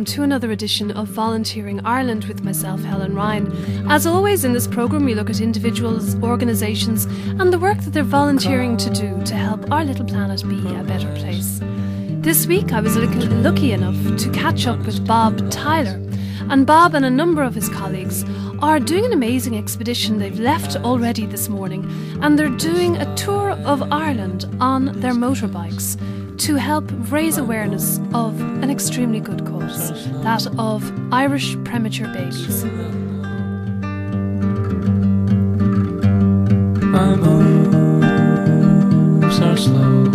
welcome to another edition of Volunteering Ireland with myself, Helen Ryan. As always in this programme we look at individuals, organisations and the work that they're volunteering to do to help our little planet be a better place. This week I was lucky enough to catch up with Bob Tyler, and Bob and a number of his colleagues are doing an amazing expedition. They've left already this morning and they're doing a tour of Ireland on their motorbikes to help raise awareness of an extremely good cause, that of Irish premature babies. My moves are slow,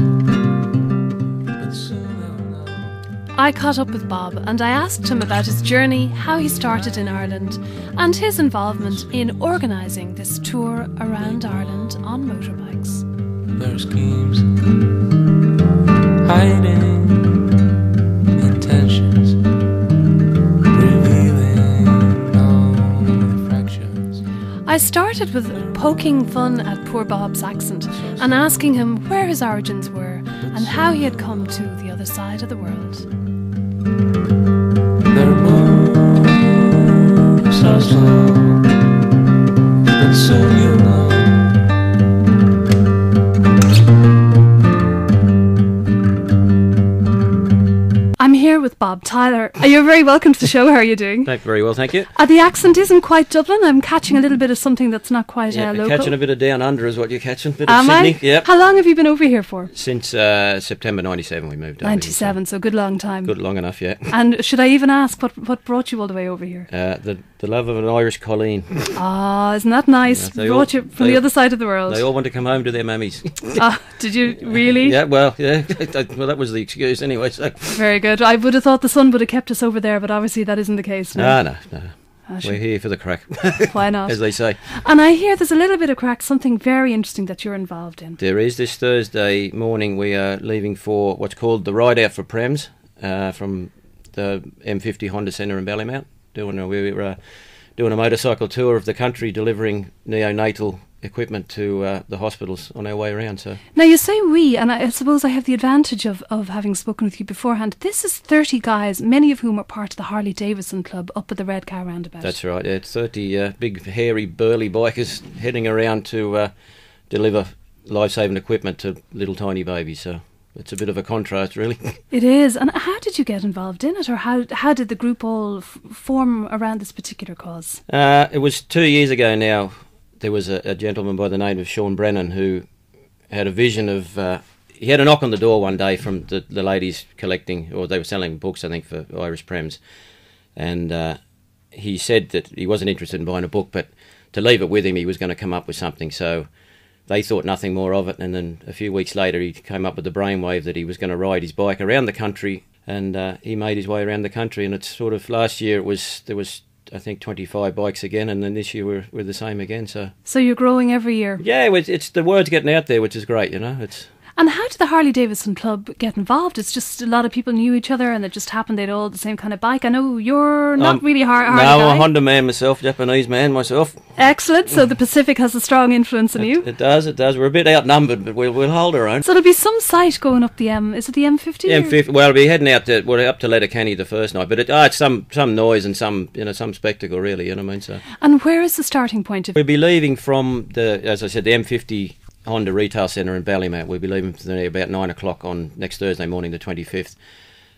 but soon they'll know. I caught up with Bob and I asked him about his journey, how he started in Ireland, and his involvement in organising this tour around Ireland on motorbikes. There are schemes hiding intentions, revealing no fractions. I started with poking fun at poor Bob's accent and asking him where his origins were and how he had come to the other side of the world. Their moves are slow, but soon you'll know. I'm here with Bob Tyler. You're very welcome to the show. How are you doing? Very well, thank you. The accent isn't quite Dublin. I'm catching a little bit of something that's not quite local. Catching a bit of down under is what you're catching. Bit of Sydney. Yep. How long have you been over here for? Since September 97 we moved over. 97, so good long time. Good long enough, yeah. And should I even ask what brought you all the way over here? The love of an Irish colleen. Ah, isn't that nice? Yeah, brought you from the other side of the world. They all want to come home to their mummies. Did you really? Yeah, well, yeah. Well, that was the excuse anyway. So. Very good. I would have thought the sun would have kept us over there, but obviously that isn't the case. No. We're here for the crack. Why not? As they say. And I hear there's a little bit of crack, something very interesting that you're involved in. There is. This Thursday morning we are leaving for what's called the ride out for PREMS from the M50 Honda Centre in Ballymount. We're doing a motorcycle tour of the country, delivering neonatal equipment to the hospitals on our way around. So now you say we, and I suppose I have the advantage of having spoken with you beforehand. This is 30 guys, many of whom are part of the Harley Davidson Club up at the Red Cow roundabout. That's right, yeah, 30 big hairy burly bikers heading around to deliver life-saving equipment to little tiny babies. So it's a bit of a contrast, really. It is. And how did you get involved in it, or how did the group all form around this particular cause? It was 2 years ago now. There was a gentleman by the name of Sean Brennan who had a vision of... he had a knock on the door one day from the ladies collecting, or they were selling books, I think, for Irish PREMS. And he said that he wasn't interested in buying a book, but to leave it with him, he was going to come up with something. So they thought nothing more of it. And then a few weeks later, he came up with the brainwave that he was going to ride his bike around the country. And he made his way around the country. And it's sort of, last year there was I think 25 bikes again, and then this year we're the same again. So you're growing every year. Yeah, it's the word's getting out there, which is great. And how did the Harley Davidson Club get involved? It's just a lot of people knew each other and it just happened they'd all had the same kind of bike. I know you're not really Harley No, guy. I'm a Honda man myself, Japanese man myself. Excellent. So the Pacific has a strong influence on you. It does. We're a bit outnumbered, but we'll hold our own. So there'll be some sight going up the is it the M50? M50. Well, we'll be heading we're up to Letterkenny the first night, but it's some noise and some spectacle, really. You know what I mean? So. And where is the starting point? We'll be leaving from as I said, the M50 Honda Retail Centre in Ballymount. We'll be leaving about 9 o'clock on next Thursday morning, the 25th.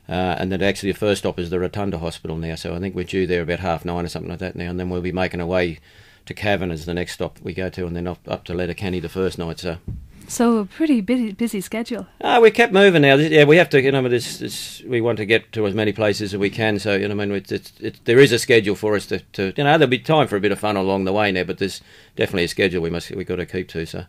And then actually the first stop is the Rotunda Hospital now, so I think we're due there about 9:30 or something like that now, and then we'll be making our way to Cavan as the next stop we go to, and then up to Letterkenny the first night. So a pretty busy schedule. We kept moving now. Yeah, we have to. We want to get to as many places as we can. So there is a schedule for us to. There'll be time for a bit of fun along the way now, but there's definitely a schedule we've got to keep to. So.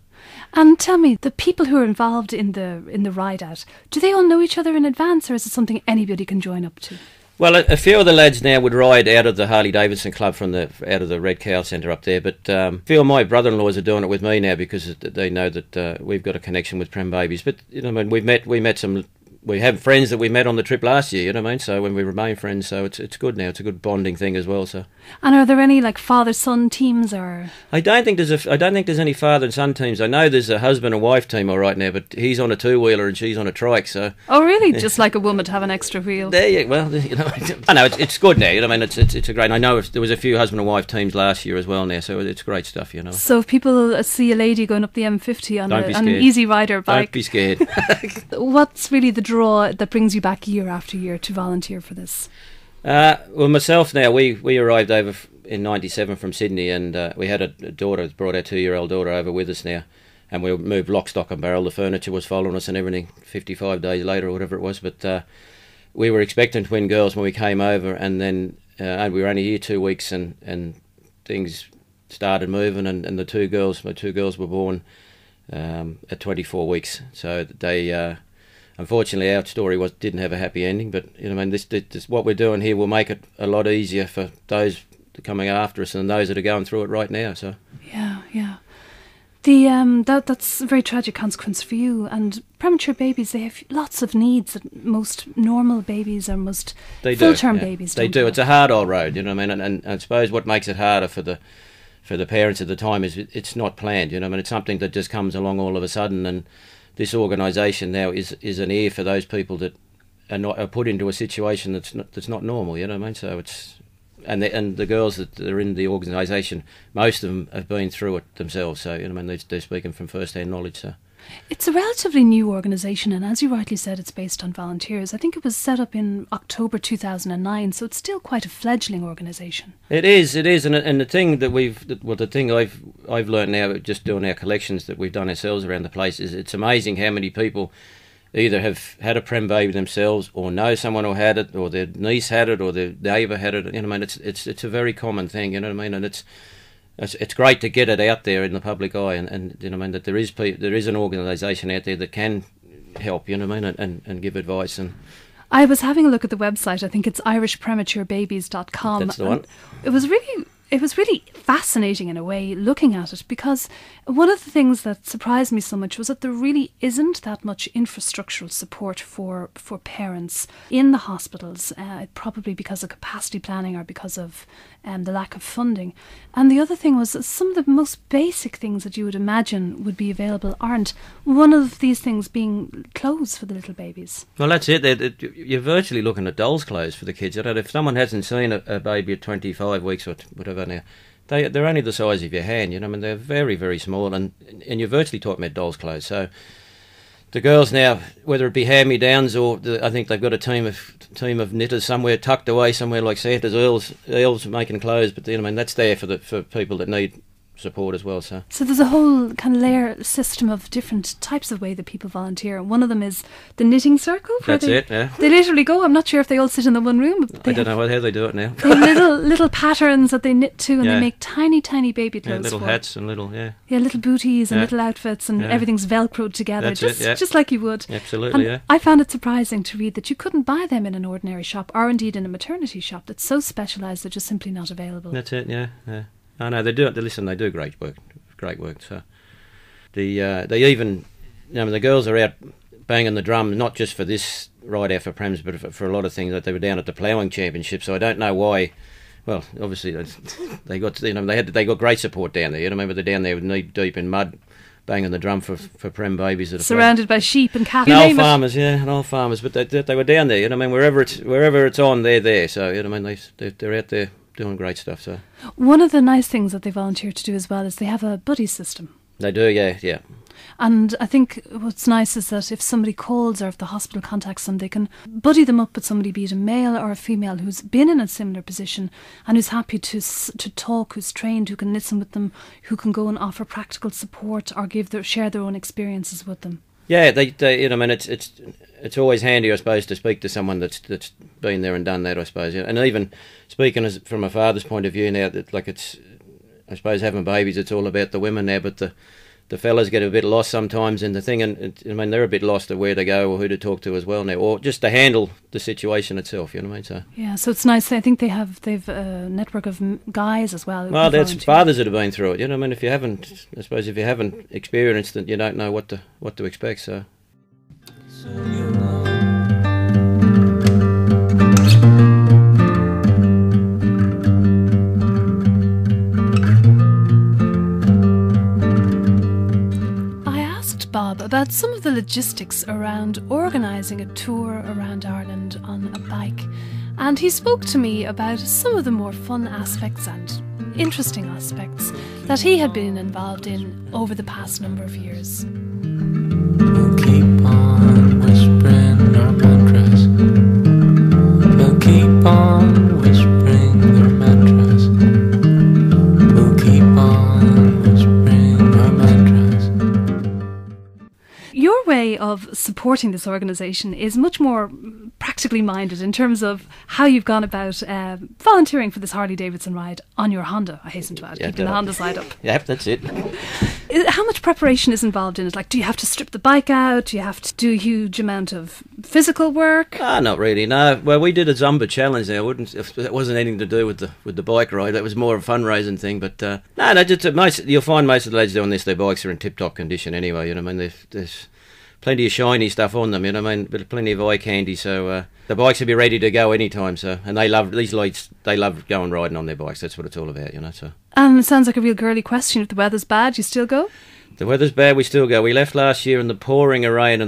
And tell me, the people who are involved in the ride out, do they all know each other in advance, or is it something anybody can join up to? Well, a few of the lads now would ride out of the Harley Davidson Club out of the Red Cow Centre up there, but a few of my brother-in-laws are doing it with me now because they know that we've got a connection with Prem Babies. But we met some we have friends that we met on the trip last year, you know what I mean? So when we remain friends, so it's good now. It's a good bonding thing as well. So. And are there any like father-son teams or? I don't think there's any father and son teams. I know there's a husband and wife team all right now, but he's on a two-wheeler and she's on a trike. So. Oh really? Just like a woman to have an extra wheel. Well, you know, I know it's good now. You know, what I mean, it's a great. I know there was a few husband and wife teams last year as well now, so it's great stuff. You know. So if people see a lady going up the M50 on an Easy Rider bike, don't be scared. What's really the draw that brings you back year after year to volunteer for this? Well, myself now, we arrived over in '97 from Sydney, and we had a daughter, brought our 2-year-old daughter over with us now, and we moved lock, stock and barrel. The furniture was following us and everything 55 days later or whatever it was, but we were expecting twin girls when we came over, and then we were only here 2 weeks, and things started moving, and my two girls were born at 24 weeks, so they... Unfortunately, our story didn't have a happy ending, but you know, I mean, this what we're doing here will make it a lot easier for those coming after us and those that are going through it right now. So yeah. That's a very tragic consequence for you. And premature babies, they have lots of needs that most normal babies or most full-term babies don't have. It's a hard old road, you know what I mean. And I suppose what makes it harder for the parents at the time is it's not planned. You know what I mean. It's something that just comes along all of a sudden, and this organisation now is an ear for those people that are put into a situation that's not normal. You know what I mean? So it's and the girls that are in the organisation, most of them have been through it themselves. So you know what I mean? They're speaking from first-hand knowledge. So. It's a relatively new organisation, and as you rightly said, it's based on volunteers. I think it was set up in October 2009, so it's still quite a fledgling organisation. It is, and the thing that the thing I've learned now, just doing our collections that we've done ourselves around the place, is it's amazing how many people either have had a prem baby themselves, or know someone who had it, or their niece had it, or their neighbour had it. You know, I mean, it's a very common thing. You know what I mean, and it's great to get it out there in the public eye, and you know, I mean, that there is an organisation out there that can help, you know what I mean, and give advice. And I was having a look at the website. I think it's irishprematurebabies.com. That's the one. It was really fascinating in a way looking at it, because one of the things that surprised me so much was that there really isn't that much infrastructural support for parents in the hospitals, probably because of capacity planning or because of the lack of funding. And the other thing was that some of the most basic things that you would imagine would be available aren't. One of these things being clothes for the little babies. Well, that's it. You're virtually looking at doll's clothes for the kids. You know, if someone hasn't seen a baby at 25 weeks or whatever now, they're only the size of your hand. You know, I mean, they're very, very small, and you're virtually talking about doll's clothes. So the girls now, whether it be hand-me-downs or I think they've got a team of knitters somewhere tucked away somewhere, like Santa's earls making clothes. But you know, I mean, that's there for people that need support as well. So there's a whole kind of layer system of different types of way that people volunteer, and one of them is the knitting circle. That's it. Yeah. They literally go. I'm not sure if they all sit in the one room. I don't know how they do it now. They have little patterns that they knit to, and they make tiny baby clothes. Little hats and little little booties and little outfits, and everything's velcroed together, just like you would. Absolutely. And I found it surprising to read that you couldn't buy them in an ordinary shop, or indeed in a maternity shop that's so specialised they're just simply not available. That's it. Yeah. I know they do it. Listen, they do great work. So they even, you know, the girls are out banging the drum, not just for this ride out for PREMS, but for a lot of things. That they were down at the ploughing championship. So I don't know why. Well, obviously they got, you know, they got great support down there. You know, I mean, they're down there knee deep in mud, banging the drum for prem babies that are surrounded by sheep and cattle. And old farmers. But they were down there. You know, I mean, wherever it's on, they're there. So you know, I mean, they're out there doing great stuff. So one of the nice things that they volunteer to do as well is they have a buddy system. They do, yeah. And I think what's nice is that if somebody calls or if the hospital contacts them, they can buddy them up with somebody, be it a male or a female, who's been in a similar position and who's happy to talk, who's trained, who can listen with them, who can go and offer practical support or share their own experiences with them. Yeah, they you know, I mean, it's always handy, I suppose, to speak to someone that's been there and done that, I suppose. And even speaking from a father's point of view now, that like it's, I suppose, having babies, it's all about the women now, but the fellas get a bit lost sometimes in the thing, and I mean, they're a bit lost at where to go or who to talk to as well now, or just to handle the situation itself, you know what I mean? So yeah, so it's nice. I think they've a network of guys as well. Well, that's fathers that have been through it, you know what I mean? If you haven't experienced it, you don't know what to expect, so. So you know about some of the logistics around organising a tour around Ireland on a bike. And he spoke to me about some of the more fun aspects and interesting aspects that he had been involved in over the past number of years. We'll keep on whispering our mantras. We'll keep on whispering our mantras. We'll keep on whispering our mantras. Your way of supporting this organisation is much more practically minded in terms of how you've gone about volunteering for this Harley-Davidson ride on your Honda, I hasten to add, keeping the Honda side up. Yep, that's it. How much preparation is involved in it? Like, do you have to strip the bike out? Do you have to do a huge amount of physical work? Not really, no. Well, we did a Zumba challenge there. It wasn't anything to do with the bike ride. That was more a fundraising thing. But you'll find most of the lads doing this, their bikes are in tip-top condition anyway. You know what I mean? There's plenty of shiny stuff on them, you know what I mean? But plenty of eye candy, so the bikes will be ready to go anytime. So, and these lights, they love going riding on their bikes. That's what it's all about, you know. So. It sounds like a real girly question. If the weather's bad, you still go? The weather's bad, we still go. We left last year in the pouring of rain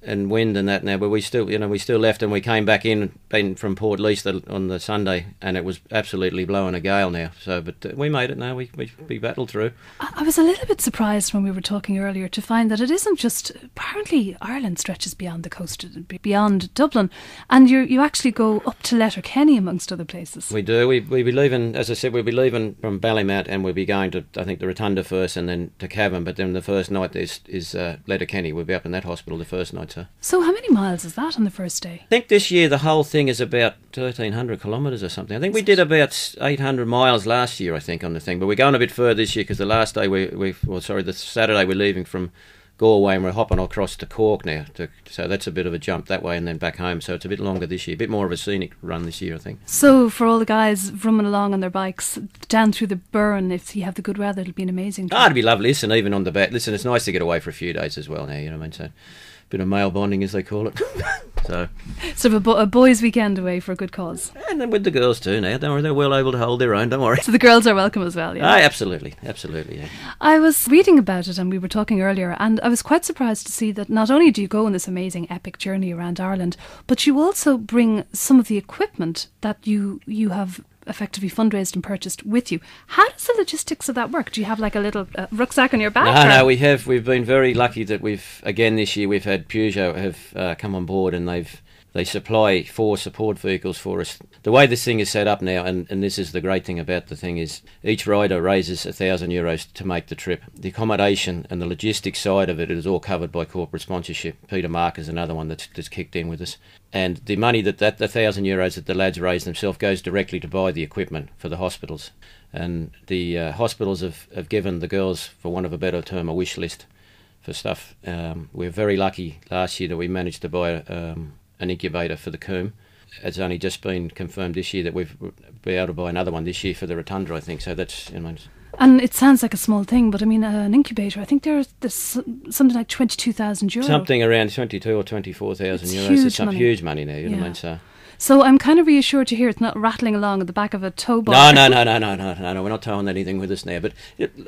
and wind and that now, but we still left, and we came back in from Port Leith on the Sunday, and it was absolutely blowing a gale now. So, but we made it now. We battled through. I was a little bit surprised when we were talking earlier to find that it isn't just, apparently Ireland stretches beyond the coast, beyond Dublin, and you actually go up to Letterkenny amongst other places. We do. We'll be leaving, as I said, we'll be leaving from Ballymount, and we'll be going to, I think, the Rotunda first, and then to Cavan. But then the first night is Letterkenny. We'll be up in that hospital the first night. So how many miles is that on the first day? I think this year the whole thing is about 1,300 kilometres or something. I think we did about 800 miles last year, I think, on the thing. But we're going a bit further this year because the last day the Saturday we're leaving from Galway and we're hopping across to Cork now. So that's a bit of a jump that way and then back home. So it's a bit longer this year, a bit more of a scenic run this year, I think. So for all the guys rumming along on their bikes down through the Burn, if you have the good weather, it'll be an amazing trip. It'd be lovely. Listen, even on the back. Listen, it's nice to get away for a few days as well now, you know what I mean? So bit of male bonding, as they call it. So a boys' weekend away for a good cause. And then with the girls too now. Don't worry, they're well able to hold their own, don't worry. So the girls are welcome as well, yeah? Absolutely, yeah. I was reading about it and we were talking earlier, and I was quite surprised to see that not only do you go on this amazing epic journey around Ireland, but you also bring some of the equipment that you have effectively fundraised and purchased with you. How does the logistics of that work? Do you have like a little rucksack on your back? No, we've been very lucky that this year we've had Peugeot have come on board, and they supply 4 support vehicles for us. The way this thing is set up now, and this is the great thing about the thing, is each rider raises €1,000 to make the trip. The accommodation and the logistics side of it is all covered by corporate sponsorship. Peter Mark is another one that's kicked in with us. And the money that the €1,000 that the lads raise themselves goes directly to buy the equipment for the hospitals. And the hospitals have given the girls, for want of a better term, a wish list for stuff. We're very lucky last year that we managed to buy an incubator for the Coombe. It's only just been confirmed this year that we'll be able to buy another one this year for the Rotunda, I think. So that's, you know. And it sounds like a small thing, but I mean, an incubator, I think there's something like €22,000. Something around 22 or 24,000 euros. Huge it's some money. huge money now, you know what I mean? So I'm kind of reassured to hear it's not rattling along at the back of a tow bar. No, we're not towing anything with us now. But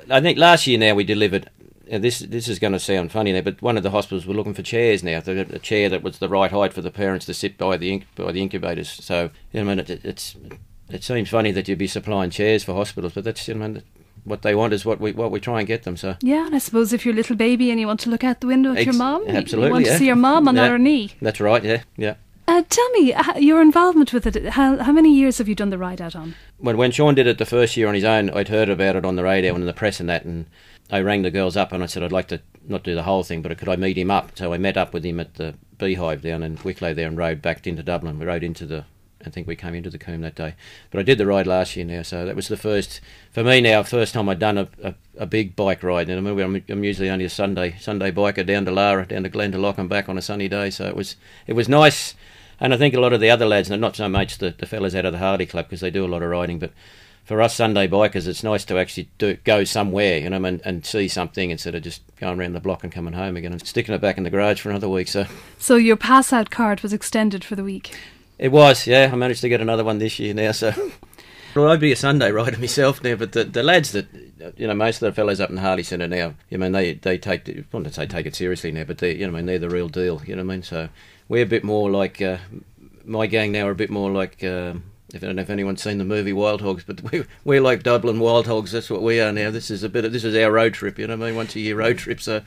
I think last year now we delivered. This is going to sound funny now, but one of the hospitals were looking for chairs now. They got a chair that was the right height for the parents to sit by the incubators. So, you know, it seems funny that you'd be supplying chairs for hospitals, but that's, you know, what they want is what we try and get them. So yeah, and I suppose if you're a little baby and you want to look out the window at your mum, absolutely, you want to see your mum on her knee. That's right. Yeah. Tell me your involvement with it. How many years have you done the ride out on? When Sean did it the first year on his own, I'd heard about it on the radio and in the press and that, and I rang the girls up and I said I'd like to not do the whole thing, but could I meet him up? So I met up with him at the Beehive down in Wicklow there and rode back into Dublin. We rode I think we came into the Coombe that day. But I did the ride last year now, so that was the first, for me now, first time I'd done a big bike ride. And I mean, I'm usually only a Sunday biker down to Lara, down to Glendalough and back on a sunny day, so it was nice. And I think a lot of the other lads, not so much the fellas out of the Hardy Club, because they do a lot of riding, but for us Sunday bikers, it's nice to actually go somewhere, you know, and see something instead of just going around the block and coming home again and sticking it back in the garage for another week. So your pass-out card was extended for the week? It was, yeah. I managed to get another one this year now, so... Well, I'd be a Sunday rider myself now, but the lads that, most of the fellows up in Harley Centre now, they take, I wouldn't say take it seriously now, but they're the real deal, So we're a bit more like, my gang now are a bit more like, I don't know if anyone's seen the movie Wild Hogs, but we're like Dublin Wild Hogs. That's what we are now. This is our road trip, once a year road trip. So,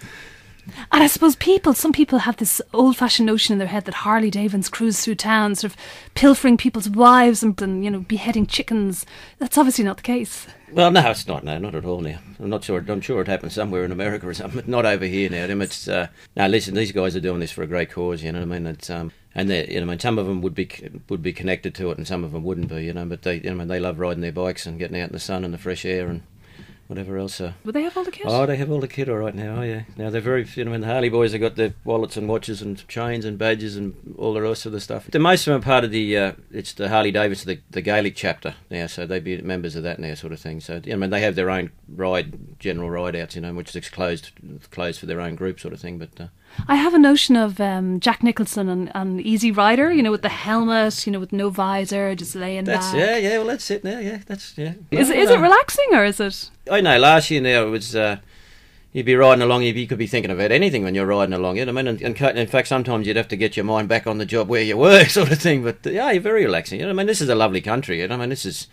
and I suppose some people have this old-fashioned notion in their head that Harley Davids cruise through town, sort of pilfering people's wives and beheading chickens. That's obviously not the case. Well, no, it's not. No, not at all. Now, I'm not sure. I'm sure it happens somewhere in America or something, but not over here now. It's now. Listen, these guys are doing this for a great cause. You know what I mean? It's and they, some of them would be connected to it, and some of them wouldn't be. But they, they love riding their bikes and getting out in the sun and the fresh air and whatever else. Would they have all the kit? Oh, they have all the kit all right now. Oh, yeah. Now they're very, the Harley boys have got their wallets and watches and chains and badges and all the rest of the stuff. Most of them are part of it's the Harley Davidson, the Gaelic chapter now, so they'd be members of that now, sort of thing. So they have their own general ride outs, which is closed for their own group, sort of thing. But I have a notion of Jack Nicholson on Easy Rider, with the helmet, with no visor, just laying back. Yeah. Well, that's it now. Yeah, that's yeah. Is it relaxing or is it? I know. Last year now it was. You'd be riding along. You could be thinking about anything when you're riding along. And in fact, sometimes you'd have to get your mind back on the job where you were, sort of thing. But you're very relaxing. This is a lovely country. This is.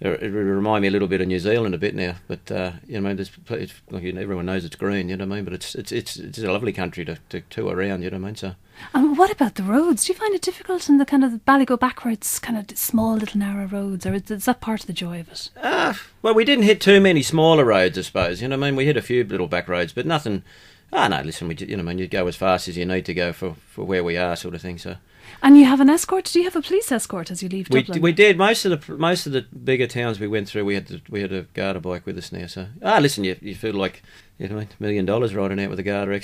It remind me a little bit of New Zealand a bit now, but there's everyone knows it's green, but it's a lovely country to tour around, So. And what about the roads? Do you find it difficult in the kind of the Ballygo backwards, kind of small little narrow roads, or is that part of the joy of it? Well, we didn't hit too many smaller roads, I suppose. We hit a few little back roads, but nothing. No, listen, you go as fast as you need to go for where we are, sort of thing. So. And you have an escort? Do you have a police escort as you leave Dublin? We did. Most of the bigger towns we went through, we had a Garda bike with us now. So listen, you feel like $1 million riding out with a Garda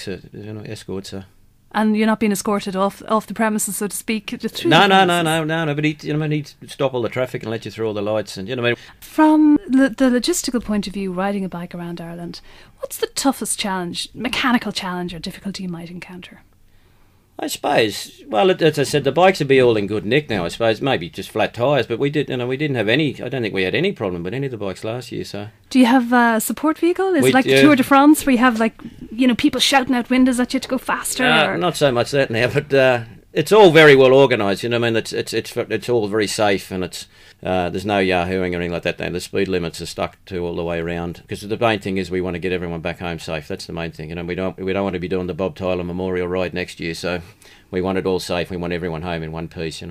escort. So. And you're not being escorted off the premises, so to speak. No. But he'd stop all the traffic and let you through all the lights, and From the logistical point of view, riding a bike around Ireland, what's the toughest challenge, mechanical challenge or difficulty you might encounter? I suppose. Well, as I said, the bikes would be all in good nick now. I suppose maybe just flat tyres, but we didn't have any. I don't think we had any problem with any of the bikes last year. So, do you have a support vehicle? Is it like the Tour de France, where you have people shouting out windows at you to go faster? Not so much that now, but it's all very well organised. It's all very safe, and there's no yahooing or anything like that. Now the speed limits are stuck to all the way around, because the main thing is we want to get everyone back home safe. That's the main thing. We don't want to be doing the Bob Tyler Memorial Ride next year, so we want it all safe. We want everyone home in one piece.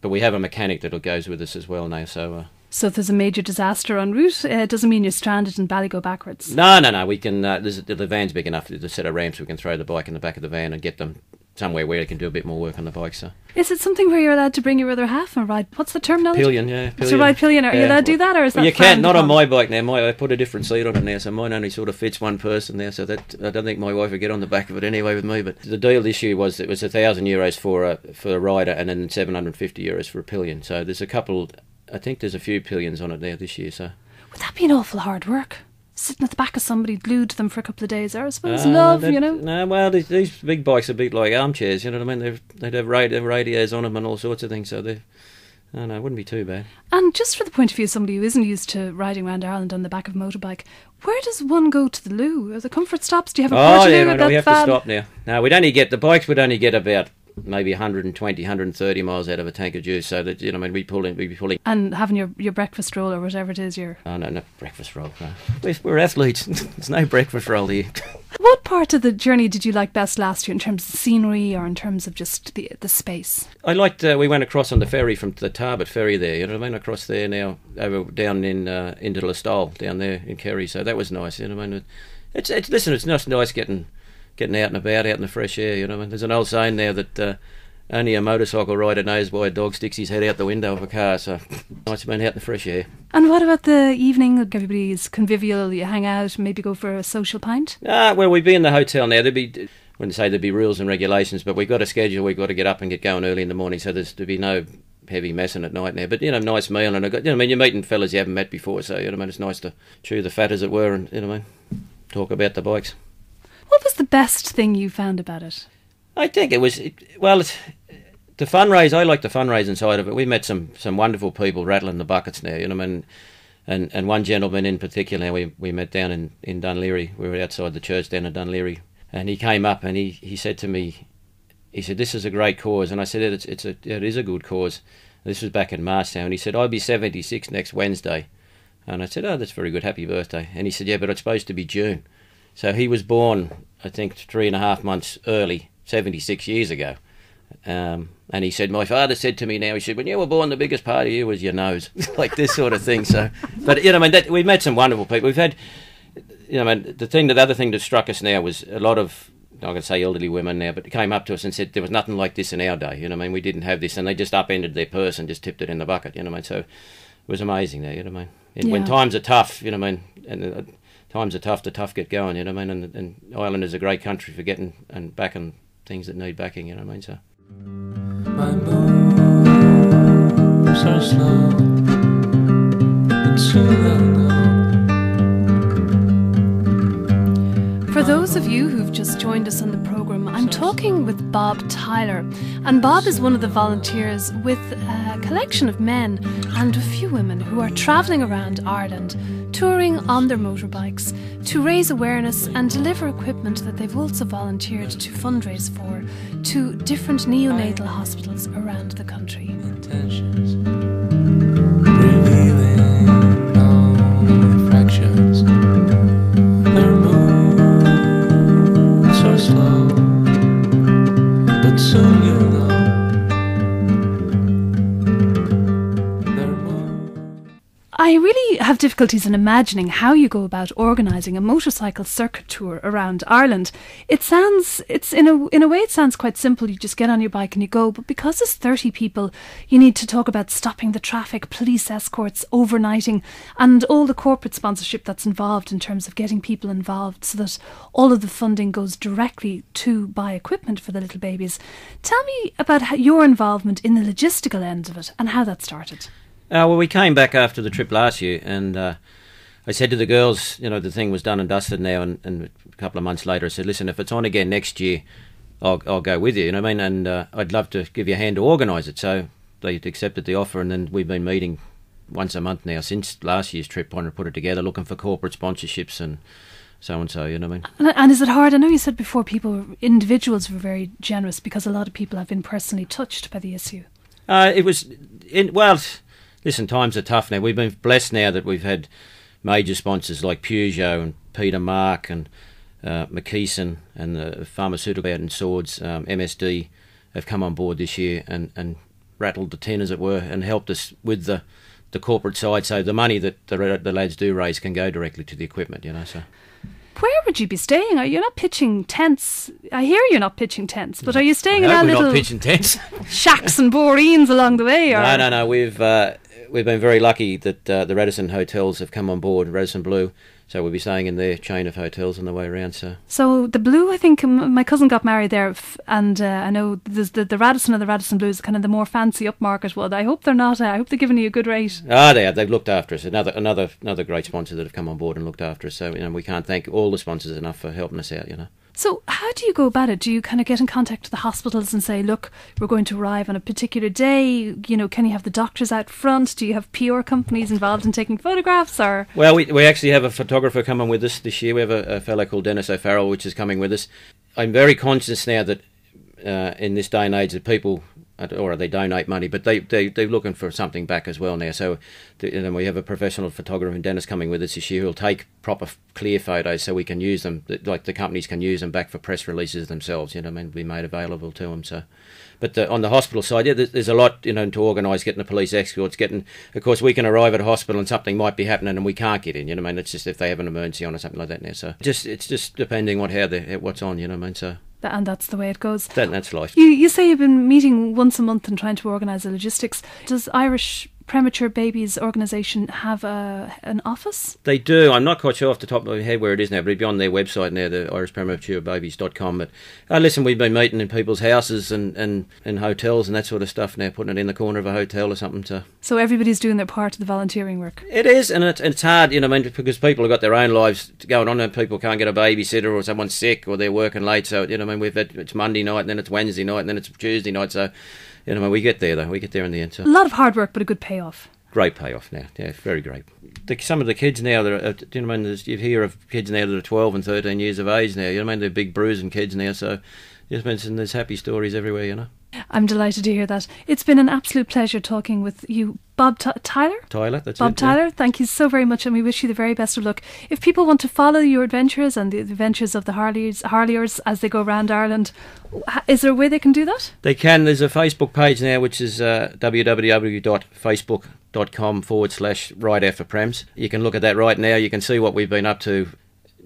But we have a mechanic that goes with us as well now. So if there's a major disaster en route, it doesn't mean you're stranded in Ballygo backwards. No. We can. The van's big enough. There's a set of ramps. We can throw the bike in the back of the van and get them somewhere where they can do a bit more work on the bike. So. Is it something where you're allowed to bring your other half and ride? What's the terminology? Pillion, yeah. To ride pillion. Are you allowed to do that, or is that? You can't. Not on my bike now. I put a different seat on it now, so mine only sort of fits one person there. So that I don't think my wife would get on the back of it anyway with me. But the deal this year was it was €1,000 for a rider, and then €750 for a pillion. So there's a couple. I think there's a few pillions on it there this year. So. Would that be an awful hard work? Sitting at the back of somebody glued to them for a couple of days, I suppose. No, well, these big bikes are a bit like armchairs, you know what I mean? They'd have radios on them and all sorts of things, so it wouldn't be too bad. And just for the point of view of somebody who isn't used to riding around Ireland on the back of a motorbike, where does one go to the loo? Are the comfort stops? Do you have a Portaloo? No, we have to stop now. No, the bikes would only get about maybe 120, 130 miles out of a tank of juice, so that we'd be pulling. And having your breakfast roll or whatever it is, Oh no, not breakfast roll. No. We're athletes. There's no breakfast roll here. What part of the journey did you like best last year, in terms of scenery or in terms of just the space? I liked. We went across on the ferry from the Tarbert ferry there. You know what I mean? Across there now, down into Listowel down there in Kerry. So that was nice. You know what I mean? It's just nice getting out and about, out in the fresh air, There's an old saying there that only a motorcycle rider knows why a dog sticks his head out the window of a car, so nice to be out in the fresh air. And what about the evening? Everybody's convivial, you hang out, maybe go for a social pint? Well, we'd be in the hotel now. I wouldn't say there'd be rules and regulations, but we've got a schedule. We've got to get up and get going early in the morning, so there'd be no heavy messing at night now. But, nice meal, and you're meeting fellas you haven't met before, so, it's nice to chew the fat, as it were, and, talk about the bikes. What was the best thing you found about it? I think it was, The fundraise, I like the fundraising side of it. We met some wonderful people rattling the buckets now, you know, and one gentleman in particular we met down in Dunleary. We were outside the church down in Dunleary, and he came up and he said to me, he said, "This is a great cause," and I said, "It is a good cause." This was back in March now, and he said, "I'll be 76 next Wednesday," and I said, "Oh, that's very good, happy birthday." And he said, "Yeah, but it's supposed to be June," so he was born, I think, 3.5 months early, 76 years ago. And he said, "My father said to me now," he said, "when you were born, the biggest part of you was your nose," like this sort of thing. So, but you know, I mean, we've met some wonderful people. We've had, you know, I mean, the other thing that struck us now was a lot of, I'm going to say elderly women now, but they came up to us and said there was nothing like this in our day. You know, I mean, we didn't have this, and they just upended their purse and just tipped it in the bucket. You know, I mean, so it was amazing there. You know, I mean, and when times are tough, you know, I mean, and times are tough, the tough get going. You know, I mean, and Ireland is a great country for getting and backing things that need backing. You know what I mean, so. My moves are slow, and soon they'll know. For those of you who've just joined us on the programme, I'm talking with Bob Tyler. And Bob is one of the volunteers with a collection of men and a few women who are travelling around Ireland, touring on their motorbikes to raise awareness and deliver equipment that they've also volunteered to fundraise for to different neonatal hospitals around the country. Intentions, revealing no fractions. Their moves are slow, but soon you'll know. I really have difficulties in imagining how you go about organising a motorcycle circuit tour around Ireland. It sounds quite simple. You just get on your bike and you go. But because it's 30 people, you need to talk about stopping the traffic, police escorts, overnighting, and all the corporate sponsorship that's involved in terms of getting people involved so that all of the funding goes directly to buy equipment for the little babies. Tell me about your involvement in the logistical end of it and how that started. Well, we came back after the trip last year, and I said to the girls, you know, the thing was done and dusted now, and a couple of months later I said, "Listen, if it's on again next year, I'll go with you," you know what I mean, and I'd love to give you a hand to organise it. So they accepted the offer, and then we've been meeting once a month now since last year's trip, trying to put it together, looking for corporate sponsorships and so, you know what I mean. And is it hard? I know you said before individuals were very generous because a lot of people have been personally touched by the issue. Listen, times are tough now. We've been blessed now that we've had major sponsors like Peugeot and Peter Mark and McKeeson and the pharmaceutical out in Swords, MSD, have come on board this year and rattled the tin, as it were, and helped us with the corporate side. So the money that the lads do raise can go directly to the equipment, you know. So. Where would you be staying? Are you not pitching tents? I hear you're not pitching tents, but are you staying in our little not pitching tents. shacks and boreens along the way? Or? No. We've been very lucky that the Radisson hotels have come on board, Radisson Blue, so we'll be staying in their chain of hotels on the way around. So the Blue, I think my cousin got married there, and I know there's the Radisson and the Radisson Blue is kind of the more fancy upmarket one. I hope they're not. I hope they're giving you a good rate. They have. They've looked after us. Another great sponsor that have come on board and looked after us. So you know, we can't thank all the sponsors enough for helping us out. You know. So how do you go about it? Do you kind of get in contact with the hospitals and say, look, we're going to arrive on a particular day, you know, can you have the doctors out front? Do you have PR companies involved in taking photographs? Or Well, we actually have a photographer coming with us this year. We have a fellow called Dennis O'Farrell, which is coming with us. I'm very conscious now that in this day and age that people, or they donate money, but they're looking for something back as well now. So then we have a professional photographer, and Dennis, coming with us this year, who'll take proper clear photos so we can use them, like the companies can use them back for press releases themselves, you know what I mean, be made available to them. So, but on the hospital side, yeah, there's a lot, you know, to organise, getting the police escorts, of course, we can arrive at a hospital and something might be happening and we can't get in, you know what I mean, it's just if they have an emergency on or something like that now. So it's just depending what's on, you know what I mean, so. And that's the way it goes. That's life. You say you've been meeting once a month and trying to organise the logistics. Does Irish Premature Babies organisation have an office? They do. I'm not quite sure off the top of my head where it is now, but it'd be on their website now, the irishprematurebabies.com. But listen, we've been meeting in people's houses and hotels and that sort of stuff now, putting it in the corner of a hotel or something. So everybody's doing their part of the volunteering work? It is, and it's hard, you know, I mean, because people have got their own lives going on and people can't get a babysitter or someone's sick or they're working late. So, you know, I mean, it's Monday night and then it's Wednesday night and then it's Tuesday night. So You know, we get there though. We get there in the end. So. A lot of hard work, but a good payoff. Great payoff now. Yeah, very great. Some of the kids now that are, you know, you hear of kids now that are 12 and 13 years of age now. You know, they're big bruising kids now. So, just mentioned there's happy stories everywhere. You know. I'm delighted to hear that. It's been an absolute pleasure talking with you, Bob Tyler. Tyler, that's Bob it. Tyler, yeah. Thank you so very much, and we wish you the very best of luck. If people want to follow your adventures and the adventures of the Harleyers as they go around Ireland, is there a way they can do that? They can. There's a Facebook page now, which is www.facebook.com/right after PREMS. You can look at that right now. You can see what we've been up to.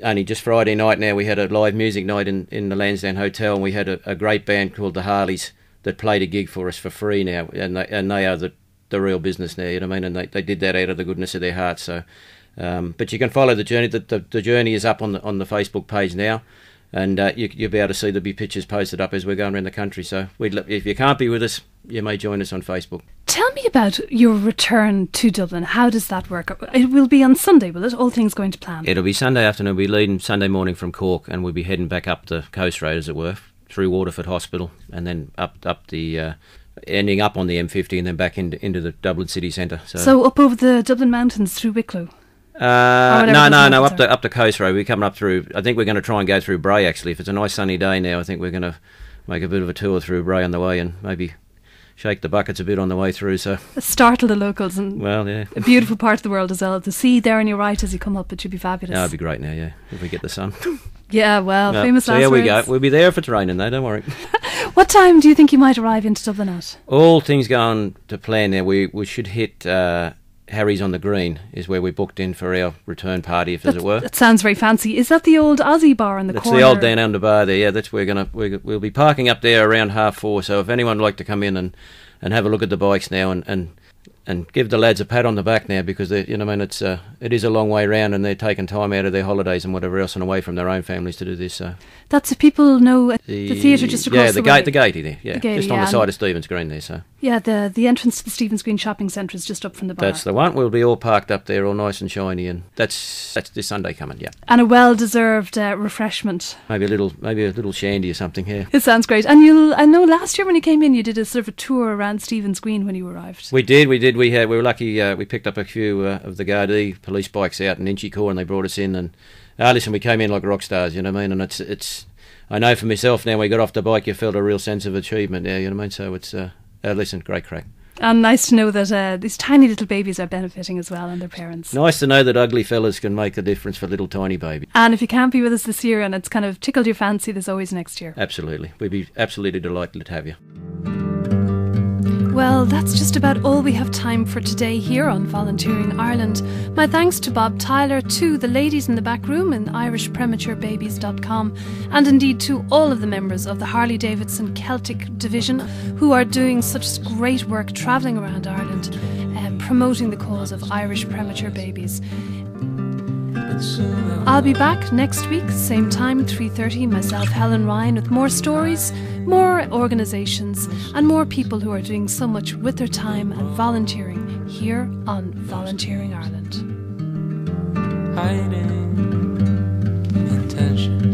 Only just Friday night now, we had a live music night in the Lansdowne Hotel, and we had a great band called the Harleys that played a gig for us for free now, and they are the real business now, you know what I mean? And they did that out of the goodness of their hearts. So, but you can follow the journey. The journey is up on the Facebook page now, and you'll be able to see there'll be pictures posted up as we're going around the country. So if you can't be with us, you may join us on Facebook. Tell me about your return to Dublin. How does that work? It will be on Sunday, will it? All things going to plan. It'll be Sunday afternoon. We'll be leaving Sunday morning from Cork, and we'll be heading back up the coast road, as it were, through Waterford Hospital, and then up the ending up on the M50, and then back into the Dublin city centre. So up over the Dublin mountains through Wicklow. No, up the coast road. We're coming up through. I think we're going to try and go through Bray. Actually, if it's a nice sunny day now, I think we're going to make a bit of a tour through Bray on the way, and maybe shake the buckets a bit on the way through. So startle the locals, and yeah, a beautiful part of the world as well. The sea there on your right as you come up, it should be fabulous. That'd be great now, yeah, if we get the sun. Yeah, well, famous last words. So here we go. words. We'll be there if it's raining though, don't worry. What time do you think you might arrive into Dublin at? All things going to plan now. We should hit Harry's on the Green is where we booked in for our return party, as it were. That sounds very fancy. Is that the old Aussie bar in the corner? That's the old Down Under bar there, yeah. That's where we'll be parking up there around 4:30, so if anyone would like to come in and have a look at the bikes now and give the lads a pat on the back now, because it is a long way round, and they're taking time out of their holidays and whatever else and away from their own families to do this. So that's if people know the theatre just across the way. The gatey there, yeah, just on the side of Stephen's Green there. So yeah, the entrance to the Stephen's Green shopping centre is just up from the bar. That's the one. We'll be all parked up there, all nice and shiny, and that's this Sunday coming. Yeah, and a well-deserved refreshment. Maybe a little shandy or something here. It sounds great. And I know last year when you came in, you did a sort of a tour around Stephen's Green when you arrived. We did. We were lucky. We picked up a few of the Gardaí police bikes out in Inchicore, and they brought us in. And listen, we came in like rock stars. You know what I mean? And it's. I know for myself now. We got off the bike, you felt a real sense of achievement. Yeah, you know what I mean. So it's. Listen, great crack. And nice to know that these tiny little babies are benefiting as well, and their parents. Nice to know that ugly fellas can make a difference for little tiny babies. And if you can't be with us this year and it's kind of tickled your fancy, there's always next year. Absolutely. We'd be absolutely delighted to have you. Well, that's just about all we have time for today here on Volunteering Ireland. My thanks to Bob Tyler, to the ladies in the back room in irishprematurebabies.com, and indeed to all of the members of the Harley-Davidson Celtic Division who are doing such great work travelling around Ireland and promoting the cause of Irish premature babies. I'll be back next week, same time, 3:30, myself, Helen Ryan, with more stories, more organisations and more people who are doing so much with their time and volunteering here on Volunteering Ireland. Hiding intentions.